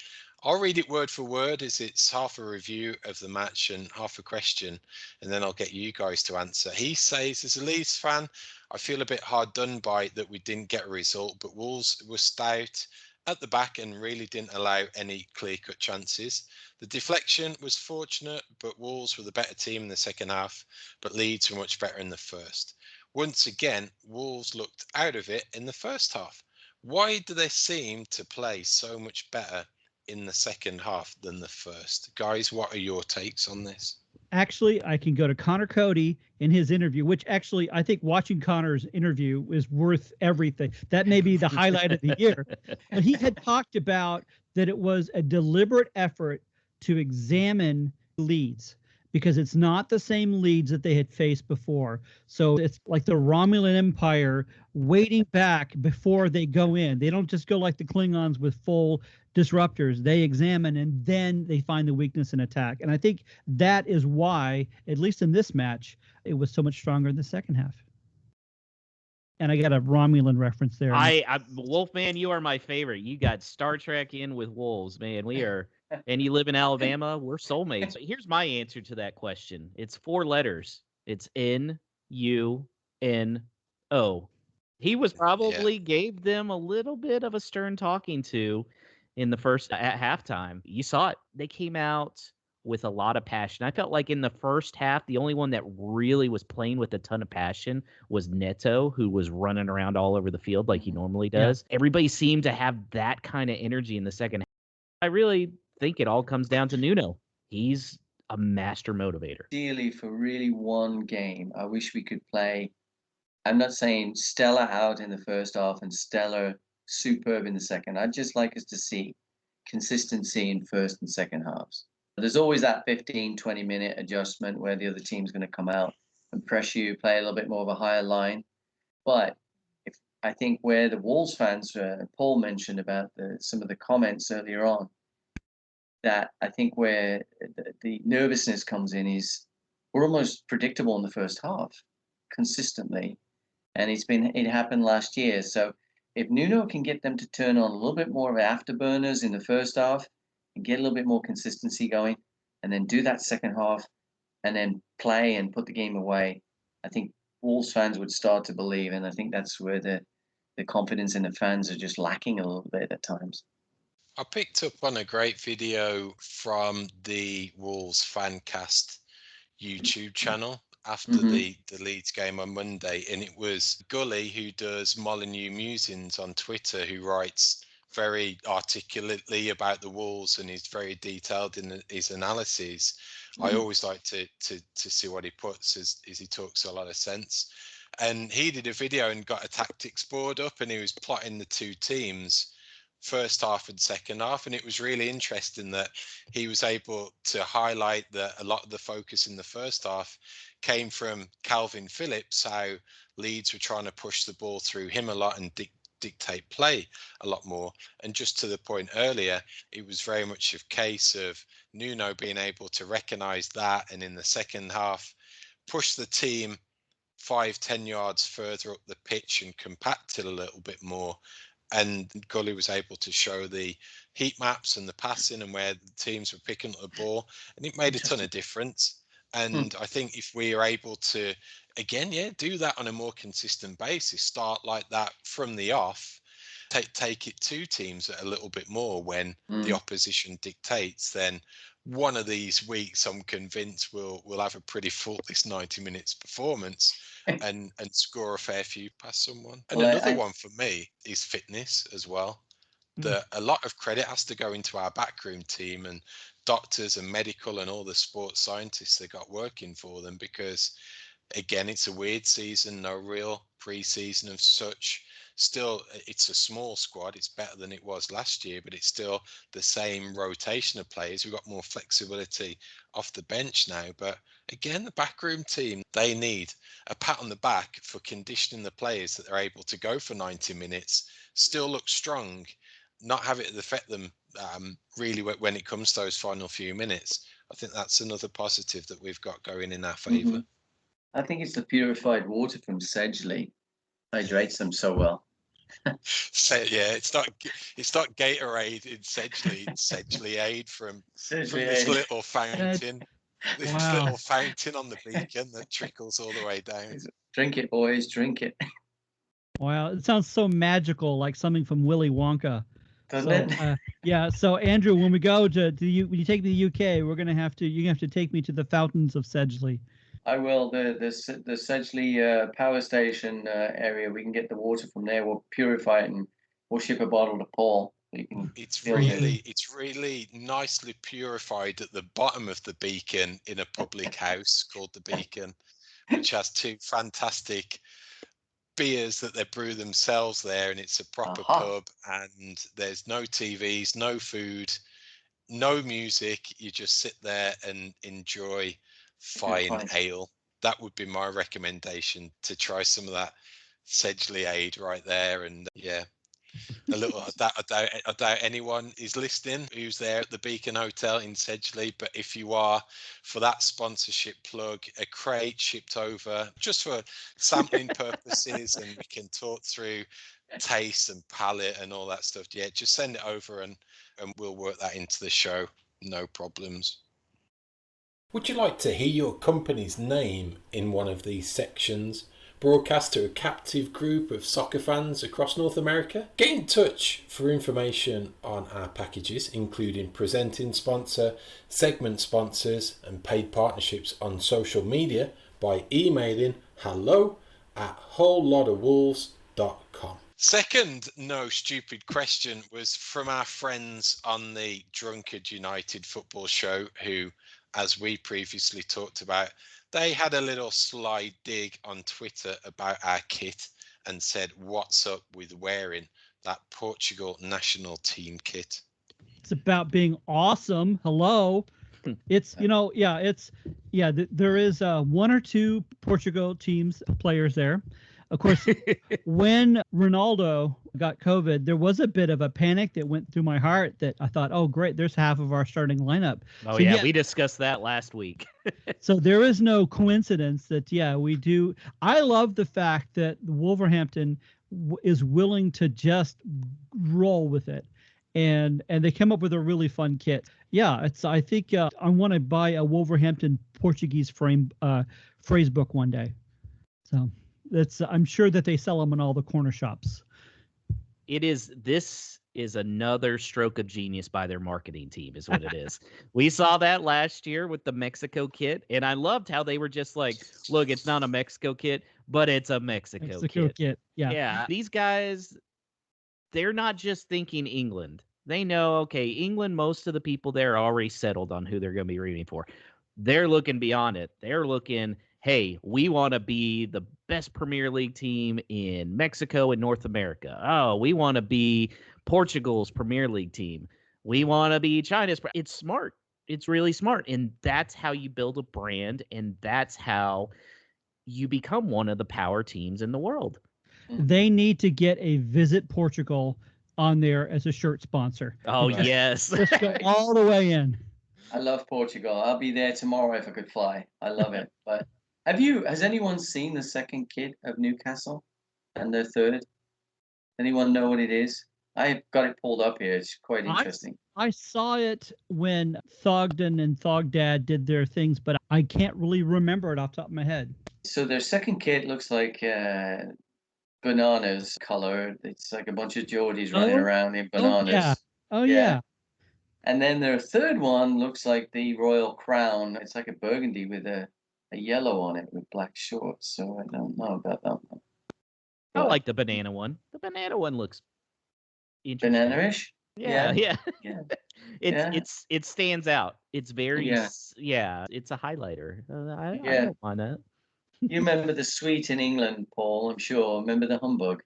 I'll read it word for word, as it's half a review of the match and half a question, and then I'll get you guys to answer. He says, as a Leeds fan, I feel a bit hard done by that we didn't get a result, but Wolves were stout at the back and really didn't allow any clear-cut chances. The deflection was fortunate, but Wolves were the better team in the second half, but Leeds were much better in the first. Once again, Wolves looked out of it in the first half. Why do they seem to play so much better in the second half than the first? Guys, what are your takes on this? Actually, I can go to Connor Cody in his interview, which actually I think watching Connor's interview is worth everything. That may be the highlight of the year. But he had talked about that it was a deliberate effort to examine Leeds because it's not the same Leeds that they had faced before. So it's like the Romulan Empire waiting back before they go in. They don't just go like the Klingons with full disruptors. They examine and then they find the weakness and attack. And I think that is why, at least in this match, it was so much stronger in the second half. And I got a Romulan reference there. Wolfman, you are my favorite. You got Star Trek in with Wolves, man. We are, and you live in Alabama. We're soulmates. Here's my answer to that question. It's 4 letters. It's N-U-N-O. He was probably gave them a little bit of a stern talking to in the first at halftime. You saw it. They came out with a lot of passion. I felt like in the first half, the only one that really was playing with a ton of passion was Neto, who was running around all over the field like he normally does. Yeah. Everybody seemed to have that kind of energy in the second half. I really think it all comes down to Nuno. He's a master motivator. Ideally, for really one game, I wish we could play. I'm not saying stellar out in the first half and stellar superb in the second. I'd just like us to see consistency in first and second halves. There's always that 15-20 minute adjustment where the other team's going to come out and press you, play a little bit more of a higher line. But I think where the Wolves fans, Paul mentioned about some of the comments earlier on, that I think where the nervousness comes in is we're almost predictable in the first half consistently. And it happened last year. So if Nuno can get them to turn on a little bit more of afterburners in the first half and get a little bit more consistency going, and then do that second half and then play and put the game away, I think Wolves fans would start to believe. And I think that's where the confidence in the fans are just lacking a little bit at times. I picked up on a great video from the Wolves Fancast YouTube channel after the Leeds game on Monday, and it was Gully, who does Molyneux Musings on Twitter, who writes very articulately about the Wolves and is very detailed in his analysis. I always like to see what he puts, as he talks a lot of sense. And he did a video and got a tactics board up, and he was plotting the two teams, first half and second half, and it was really interesting that he was able to highlight that a lot of the focus in the first half came from Calvin Phillips, how Leeds were trying to push the ball through him a lot and dictate play a lot more. And just to the point earlier, it was very much a case of Nuno being able to recognize that, and in the second half push the team 5-10 yards further up the pitch and compact it a little bit more. And Gully was able to show the heat maps and the passing and where the teams were picking up the ball, and it made a ton of difference. And I think if we are able to, again, do that on a more consistent basis, start like that from the off, take it to teams a little bit more when the opposition dictates, then one of these weeks I'm convinced we'll have a pretty faultless 90 minutes performance and score a fair few past someone. And another one for me is fitness as well. That a lot of credit has to go into our backroom team and doctors and medical and all the sports scientists they got working for them, because again, it's a weird season, no real pre-season of such. Still, it's a small squad. It's better than it was last year, but it's still the same rotation of players. We've got more flexibility off the bench now. But again, the backroom team, they need a pat on the back for conditioning the players that they're able to go for 90 minutes, still look strong, not have it affect them really when it comes to those final few minutes. I think that's another positive that we've got going in our favour. I think it's the purified water from Sedgley hydrates them so well. So yeah, it's not Gatorade in Sedgley, it's Sedgley-ade from this little fountain. This little fountain on the beacon that trickles all the way down. Drink it, boys, drink it. Wow, it sounds so magical, like something from Willy Wonka. Doesn't it? Yeah. So Andrew, when we go to when you take me to the UK, you're gonna have to take me to the fountains of Sedgley. I will. The Sedgley power station area. We can get the water from there. We'll purify it and we'll ship a bottle to Paul. It's really nicely purified at the bottom of the beacon in a public house called the Beacon, which has two fantastic beers that they brew themselves there, and it's a proper pub, and there's no TVs, no food, no music. You just sit there and enjoy fine ale. That would be my recommendation, to try some of that Sedgley-ade right there. And a little I doubt anyone is listening who's there at the Beacon Hotel in Sedgley, but if you are, for that sponsorship plug, a crate shipped over just for sampling purposes, and we can talk through taste and palate and all that stuff. Just send it over and we'll work that into the show, no problems. Would you like to hear your company's name in one of these sections, broadcast to a captive group of soccer fans across North America? Get in touch for information on our packages, including presenting sponsor, segment sponsors and paid partnerships on social media, by emailing hello@wholelotofwolves.com. Second no stupid question was from our friends on the Drunkard United football show, who, as we previously talked about, they had a little sly dig on Twitter about our kit and said, what's up with wearing that Portugal national team kit? It's about being awesome. Hello. It's, there is one or two Portugal teams players there. Of course, when Ronaldo got COVID, there was a bit of a panic that went through my heart, that I thought, oh, great, there's half of our starting lineup. Oh, so, we discussed that last week. So there is no coincidence that, we do. I love the fact that Wolverhampton is willing to just roll with it. and they come up with a really fun kit. Yeah, it's. I think I want to buy a Wolverhampton Portuguese phrase book one day. So that's. I'm sure that they sell them in all the corner shops. This is another stroke of genius by their marketing team, is what it is. We saw that last year with the Mexico kit, and I loved how they were just like, look, it's not a Mexico kit, but it's a Mexico kit. Yeah. These guys, they're not just thinking England. They know, okay, England, most of the people there are already settled on who they're going to be rooting for. They're looking beyond it. They're looking, hey, we want to be the best Premier League team in Mexico and North America. Oh, we want to be Portugal's Premier League team. We want to be China's. It's smart. It's really smart. And that's how you build a brand. And that's how you become one of the power teams in the world. They need to get a Visit Portugal on there as a shirt sponsor. Oh, yes. Let's go all the way in. I love Portugal. I'll be there tomorrow if I could fly. I love it. But has anyone seen the second kit of Newcastle and their third? Anyone know what it is? I've got it pulled up here. It's quite interesting. I saw it when Thogden and Thogdad did their things, but I can't really remember it off the top of my head. So their second kit looks like bananas color. It's like a bunch of Geordies running around in bananas. Oh yeah. And then their third one looks like the Royal Crown. It's like a burgundy with a yellow on it with black shorts. So I don't know about that one. I like the banana one. The banana one looks interesting. Banana-ish? Yeah. Yeah. It stands out. It's very it's a highlighter. I don't mind that. You remember the sweet in England, Paul, I'm sure. Remember the humbug?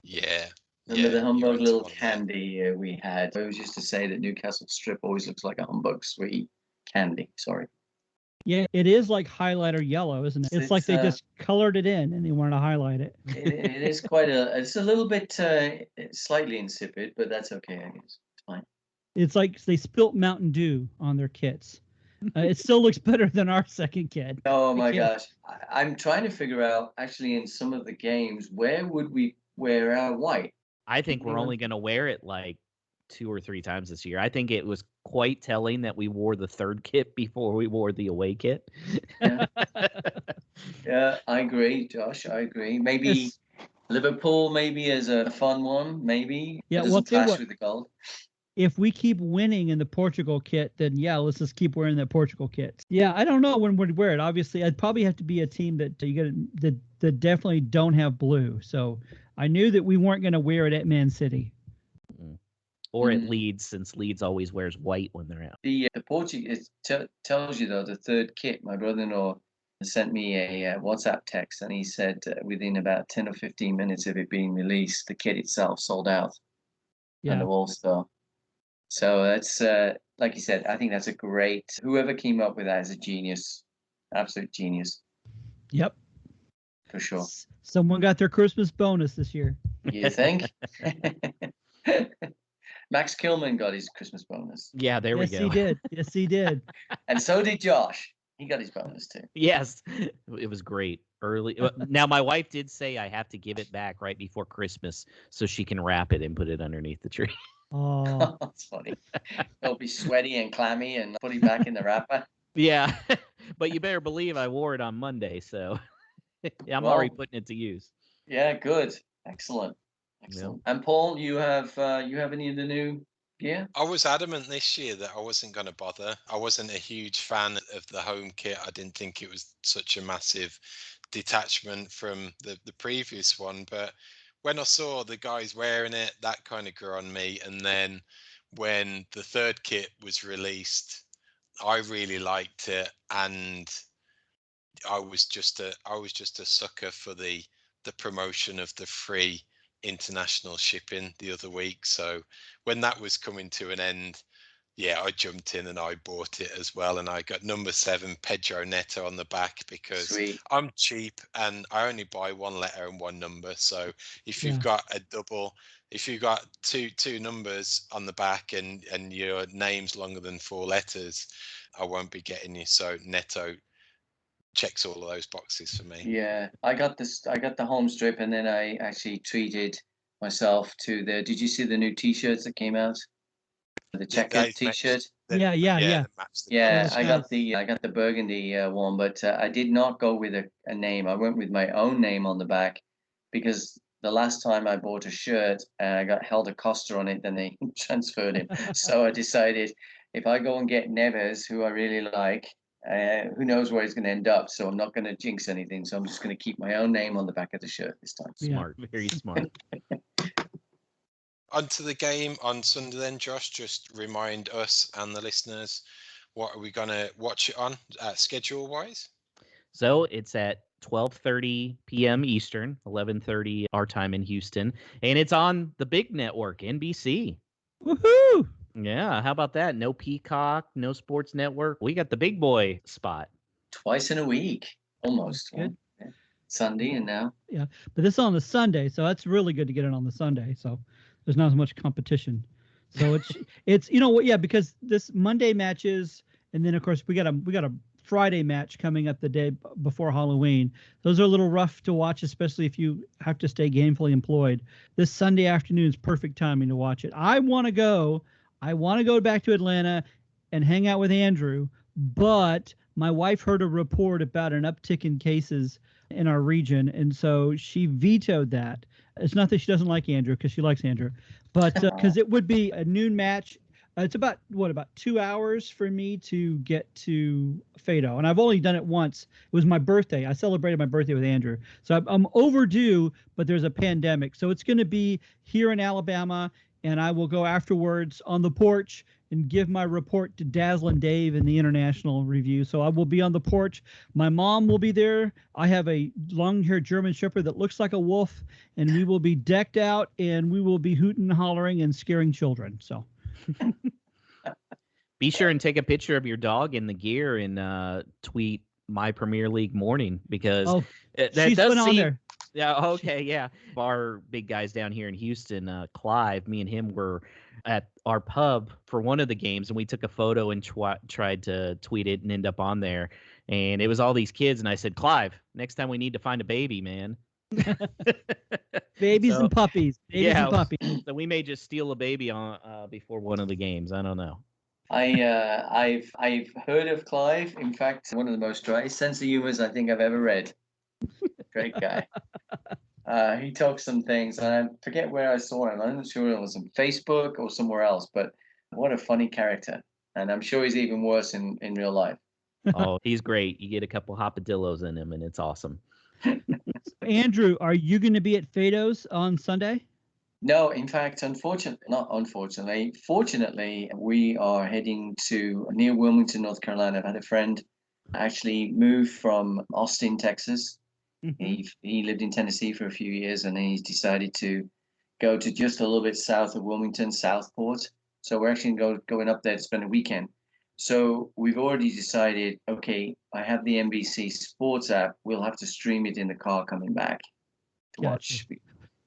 Yeah. Remember the humbug little candy we had? I always used to say that Newcastle strip always looks like a humbug sweet candy. Sorry. Yeah, it is like highlighter yellow, isn't it? It's like they just colored it in and they wanted to highlight it. It is quite it's a little bit slightly insipid, but that's okay, I guess. It's fine. It's like they spilt Mountain Dew on their kits. It still looks better than our second kit. Oh my gosh. I'm trying to figure out, actually, in some of the games, where would we wear our white? I think we're only going to wear it like 2 or 3 times this year. I think it was quite telling that we wore the third kit before we wore the away kit. Yeah, I agree, Josh. I agree. Maybe Liverpool, maybe as a fun one, maybe. Yeah, doesn't clash with the gold. If we keep winning in the Portugal kit, then let's just keep wearing that Portugal kit. Yeah, I don't know when we'd wear it. Obviously, I'd probably have to be a team that that definitely don't have blue. So I knew that we weren't going to wear it at Man City. Or at Leeds, since Leeds always wears white when they're out. The Portuguese tells you, though, the third kit. My brother-in-law sent me a WhatsApp text, and he said within about 10 or 15 minutes of it being released, the kit itself sold out. And the All-Star. So that's, like you said, I think that's a great, whoever came up with that is a genius, absolute genius. Yep. For sure. Someone got their Christmas bonus this year. You think? Max Kilman got his Christmas bonus. Yeah, there we go. Yes, he did. Yes, he did. And so did Josh. He got his bonus too. Yes, it was great. Early. Now, my wife did say I have to give it back right before Christmas so she can wrap it and put it underneath the tree. Oh, that's funny. It'll be sweaty and clammy and put it back in the wrapper. Yeah, but you better believe I wore it on Monday, so I'm already putting it to use. Yeah, good. Excellent. Yep. And Paul, you have any of the new gear? I was adamant this year that I wasn't going to bother. I wasn't a huge fan of the home kit. I didn't think it was such a massive detachment from the previous one, but when I saw the guys wearing it, that kind of grew on me. And then when the third kit was released, I really liked it, and I was just a sucker for the promotion of the free international shipping the other week. So when that was coming to an end, I jumped in and I bought it as well, and I got number 7 Pedro Neto on the back because I'm cheap and I only buy 1 letter and 1 number. So if you've got a double, if you've got two numbers on the back and your name's longer than 4 letters, I won't be getting you. So Neto checks all of those boxes for me. Yeah, I got the home strip, and then I actually treated myself to the. Did you see the new T-shirts that came out? The checkered T-shirt. Yeah. Yeah, Those I got the burgundy one, but I did not go with a name. I went with my own name on the back because the last time I bought a shirt, I got held a Costa on it, then they transferred him. So I decided if I go and get Neves, who I really like, who knows where he's going to end up. So I'm not going to jinx anything. So I'm just going to keep my own name on the back of the shirt this time. Smart, very smart. Onto the game on Sunday then, Josh. Just remind us and the listeners, what are we going to watch it on schedule-wise? So it's at 12:30 p.m. Eastern, 11:30 our time in Houston, and it's on the big network, NBC. Woohoo! Yeah, how about that? No Peacock, no Sports Network. We got the big boy spot. Twice in a week, almost. Good. Yeah. Sunday and now. Yeah, but this is on the Sunday, so that's really good to get it on the Sunday. So there's not as much competition. So it's because this Monday matches, and then of course we got a Friday match coming up the day before Halloween. Those are a little rough to watch, especially if you have to stay gainfully employed. This Sunday afternoon is perfect timing to watch it. I want to go back to Atlanta and hang out with Andrew, but my wife heard a report about an uptick in cases in our region, and so she vetoed that. It's not that she doesn't like Andrew, because she likes Andrew, but because it would be a noon match. It's about 2 hours for me to get to Fado, and I've only done it once. It was my birthday. I celebrated my birthday with Andrew, so I'm overdue. But there's a pandemic, so it's going to be here in Alabama, and I will go afterwards on the porch and give my report to Dazzlin' Dave in the International Review. So I will be on the porch. My mom will be there. I have a long-haired German Shepherd that looks like a wolf, and we will be decked out, and we will be hooting and hollering and scaring children. So. Be sure and take a picture of your dog in the gear and tweet My Premier League Morning, because that she's does been on there. Yeah. Okay. Yeah. Our big guys down here in Houston, Clive, me and him were at our pub for one of the games, and we took a photo and tried to tweet it and end up on there. And it was all these kids. And I said, Clive, next time we need to find a baby, man. Babies and puppies. And puppies. So we may just steal a baby on before one of the games. I don't know. I've heard of Clive. In fact, one of the most dry sense of humors I think I've ever read. Great guy. He talks some things, and I forget where I saw him. I'm not sure it was on Facebook or somewhere else, but what a funny character. And I'm sure he's even worse in real life. Oh, he's great. You get a couple hopadillos in him, and it's awesome. Andrew, are you going to be at Fado's on Sunday? No, in fact, fortunately, we are heading to near Wilmington, North Carolina. I've had a friend actually move from Austin, Texas. Mm-hmm. He lived in Tennessee for a few years, and then he's decided to go to just a little bit south of Wilmington, Southport. So we're actually going up there to spend a weekend. So we've already decided, okay, I have the NBC Sports app. We'll have to stream it in the car coming back to watch.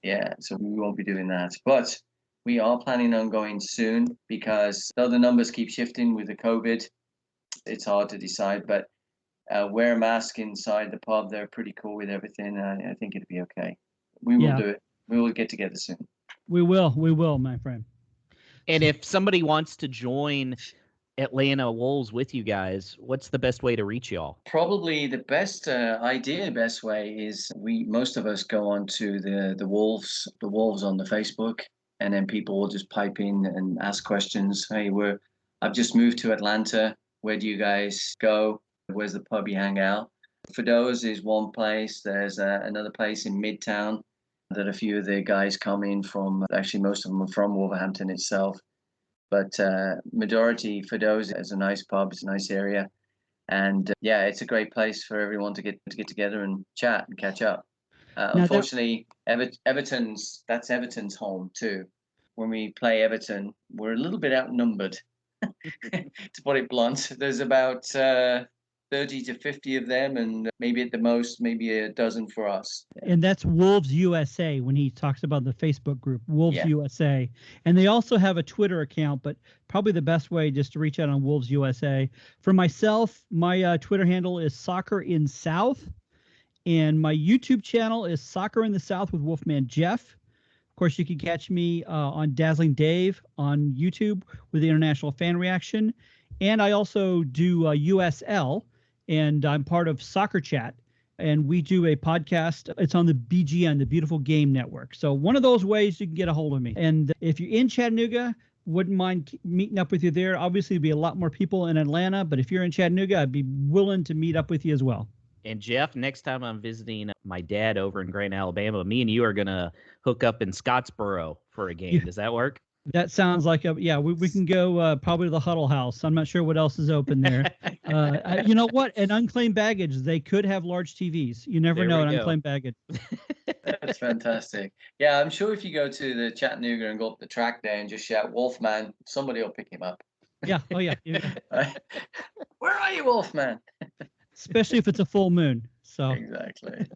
Yeah, so we won't be doing that. But we are planning on going soon, because though the numbers keep shifting with the COVID, it's hard to decide. But wear a mask inside the pub. They're pretty cool with everything. I think it'll be okay. We will do it. We will get together soon. We will, my friend. And if somebody wants to join Atlanta Wolves with you guys, what's the best way to reach y'all? Probably the best way is most of us go on to the Wolves on the Facebook, and then people will just pipe in and ask questions. Hey, I've just moved to Atlanta. Where do you guys go? Where's the pub you hang out? Fado's is one place. There's another place in Midtown that a few of the guys come in from. Actually, most of them are from Wolverhampton itself. But majority Fado's is a nice pub. It's a nice area. And it's a great place for everyone to get together and chat and catch up. Unfortunately, Everton's home too. When we play Everton, we're a little bit outnumbered. To put it blunt, there's about 30 to 50 of them, and maybe at the most, maybe a dozen for us. And that's Wolves USA when he talks about the Facebook group, Wolves USA. And they also have a Twitter account, but probably the best way just to reach out on Wolves USA. For myself, my Twitter handle is Soccer in South, and my YouTube channel is Soccer in the South with Wolfman Jeff. Of course, you can catch me on Dazzling Dave on YouTube with the International Fan Reaction. And I also do USL, and I'm part of Soccer Chat. And we do a podcast. It's on the BGN, the Beautiful Game Network. So one of those ways you can get a hold of me. And if you're in Chattanooga, wouldn't mind meeting up with you there. Obviously, there'll be a lot more people in Atlanta, but if you're in Chattanooga, I'd be willing to meet up with you as well. And Jeff, next time I'm visiting my dad over in Grant, Alabama, me and you are going to hook up in Scottsboro for a game. Does that work? That sounds like we can go probably to the Huddle House. I'm not sure what else is open there. You know what? An unclaimed baggage, they could have large TVs. You never know an unclaimed baggage. That's fantastic. Yeah, I'm sure if you go to the Chattanooga and go up the track there and just shout Wolfman, somebody will pick him up. Yeah. Oh, yeah. Where are you, Wolfman? Especially if it's a full moon. So exactly.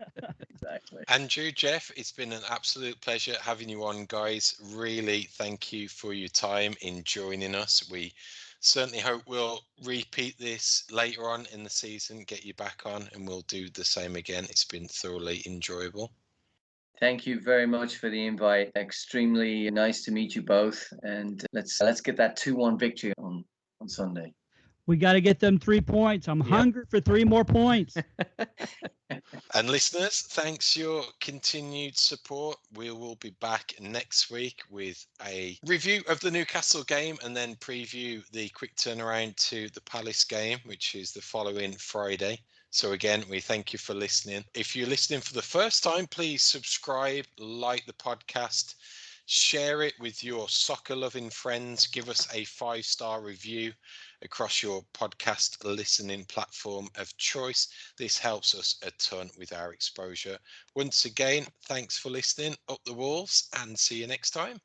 Andrew, Jeff, it's been an absolute pleasure having you on, guys. Really, thank you for your time in joining us. We certainly hope we'll repeat this later on in the season, get you back on, and we'll do the same again. It's been thoroughly enjoyable. Thank you very much for the invite. Extremely nice to meet you both, and let's get that 2-1 victory on Sunday. We got to get them 3 points. I'm hungry for 3 more points. And listeners, thanks for your continued support. We will be back next week with a review of the Newcastle game and then preview the quick turnaround to the Palace game, which is the following Friday. So again, we thank you for listening. If you're listening for the first time, please subscribe, like the podcast, share it with your soccer-loving friends. Give us a 5-star review across your podcast listening platform of choice. This helps us a ton with our exposure. Once again, thanks for listening. Up the Wolves, and see you next time.